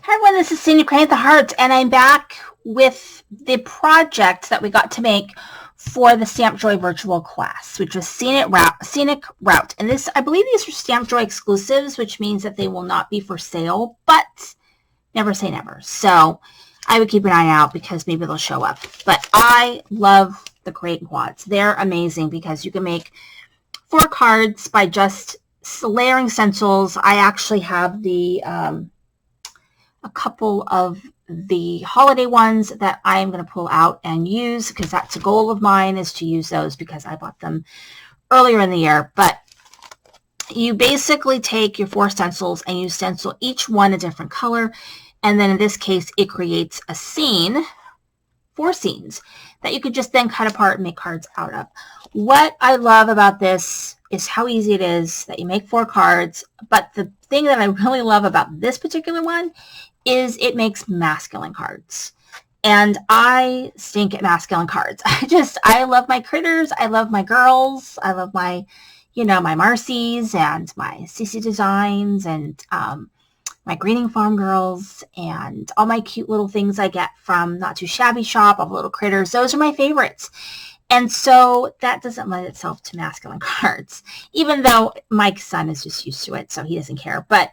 Hi everyone, this is Scenic the Heart, and I'm back with the project that we got to make for the Stamp Joy virtual class, which was Scenic Route. And this, I believe these are Stamp Joy exclusives, which means that they will not be for sale, but never say never. So I would keep an eye out because maybe they'll show up. But I love the Create Quads. They're amazing because you can make 4 cards by just layering stencils. I actually have the a couple of the holiday ones that I am going to pull out and use because that's a goal of mine, is to use those because I bought them earlier in the year. But you basically take your 4 stencils and you stencil each one a different color. And then in this case, it creates a scene, 4 scenes that you could just then cut apart and make cards out of. What I love about this is how easy it is that you make 4 cards. But the thing that I really love about this particular one is it makes masculine cards. And I stink at masculine cards. I love my critters. I love my girls. I love my, my Marcy's and my CC Designs and my Greening Farm girls and all my cute little things I get from Not Too Shabby Shop, all the little critters. Those are my favorites. And so that doesn't lend itself to masculine cards, even though Mike's son is just used to it, so he doesn't care. But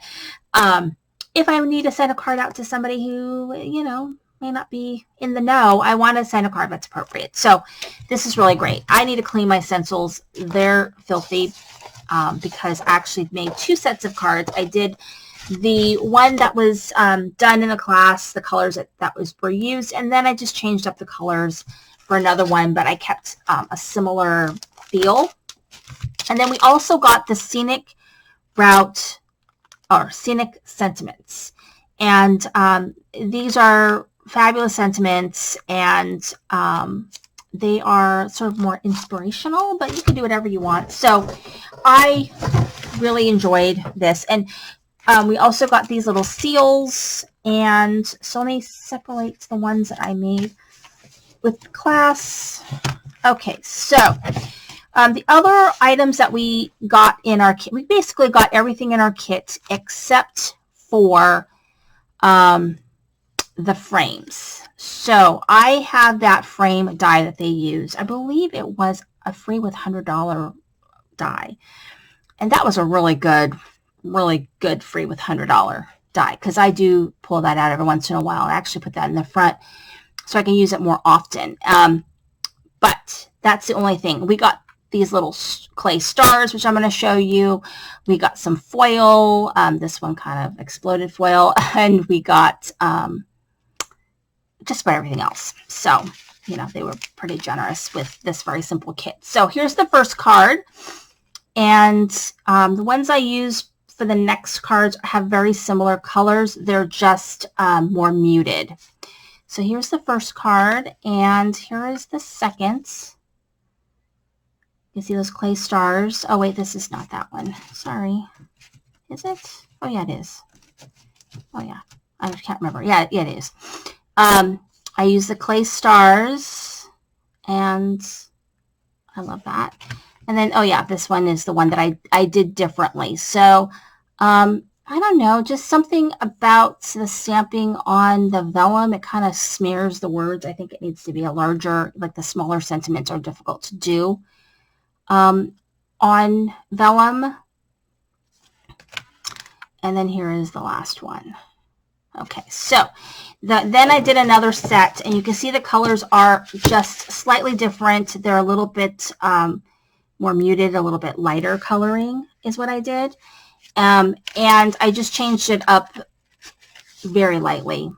if I need to send a card out to somebody who, may not be in the know, I want to send a card that's appropriate. So this is really great. I need to clean my stencils. They're filthy because I actually made 2 sets of cards. I did the one that was done in the class, the colors that were used, and then I just changed up the colors for another one, but I kept a similar feel. And then we also got the Scenic Route or Scenic Sentiments. And these are fabulous sentiments, and they are sort of more inspirational, but you can do whatever you want. So I really enjoyed this. And we also got these little seals, and so let me separate the ones that I made with the class. Okay, so the other items that we got in our kit, we basically got everything in our kit except for the frames. So I have that frame die that they use. I believe it was a free with $100 die. And that was a really good free with $100 die, because I do pull that out every once in a while. I actually put that in the front so I can use it more often. But that's the only thing. We got these little clay stars, which I'm going to show you. We got some foil. This one kind of exploded foil. And we got just about everything else. So, they were pretty generous with this very simple kit. So here's the first card. And the ones I use for the next cards have very similar colors. They're just more muted. So here's the first card, and here is the second. You see those clay stars? Oh, wait, this is not that one. Sorry. Is it? Oh, yeah, it is. Oh, yeah. I can't remember. Yeah, it is. I use the clay stars, and I love that. And then, oh, yeah, this one is the one that I did differently. So, I don't know, just something about the stamping on the vellum. It kind of smears the words. I think it needs to be a larger, like the smaller sentiments are difficult to do on vellum. And then here is the last one. Okay, so then I did another set, and you can see the colors are just slightly different. They're a little bit more muted, a little bit lighter coloring is what I did. And I just changed it up very lightly.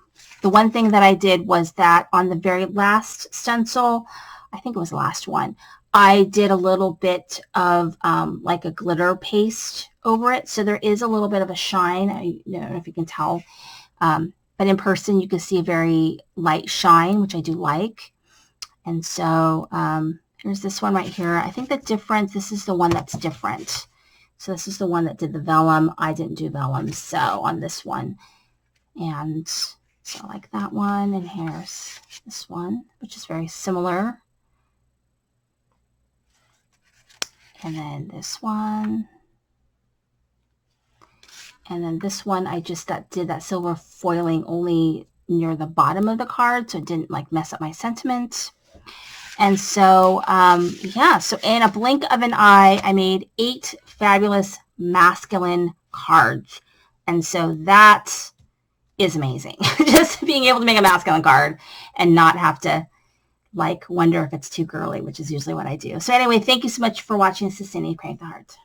The one thing that I did was that on the very last stencil, I think it was the last one, I did a little bit of like a glitter paste over it. So there is a little bit of a shine. I don't know if you can tell. But in person, you can see a very light shine, which I do like. And so here's this one right here. I think the difference, this is the one that's different. So this is the one that did the vellum. I didn't do vellum, so on this one. And so like that one, and here's this one, which is very similar. And then this one. And then this one, I just did that silver foiling only near the bottom of the card, so it didn't like mess up my sentiment. And so, yeah, so in a blink of an eye, I made 8 fabulous masculine cards. And so that is amazing. Just being able to make a masculine card and not have to like wonder if it's too girly, which is usually what I do. So anyway, thank you so much for watching. This is Cindy, Crank the Heart.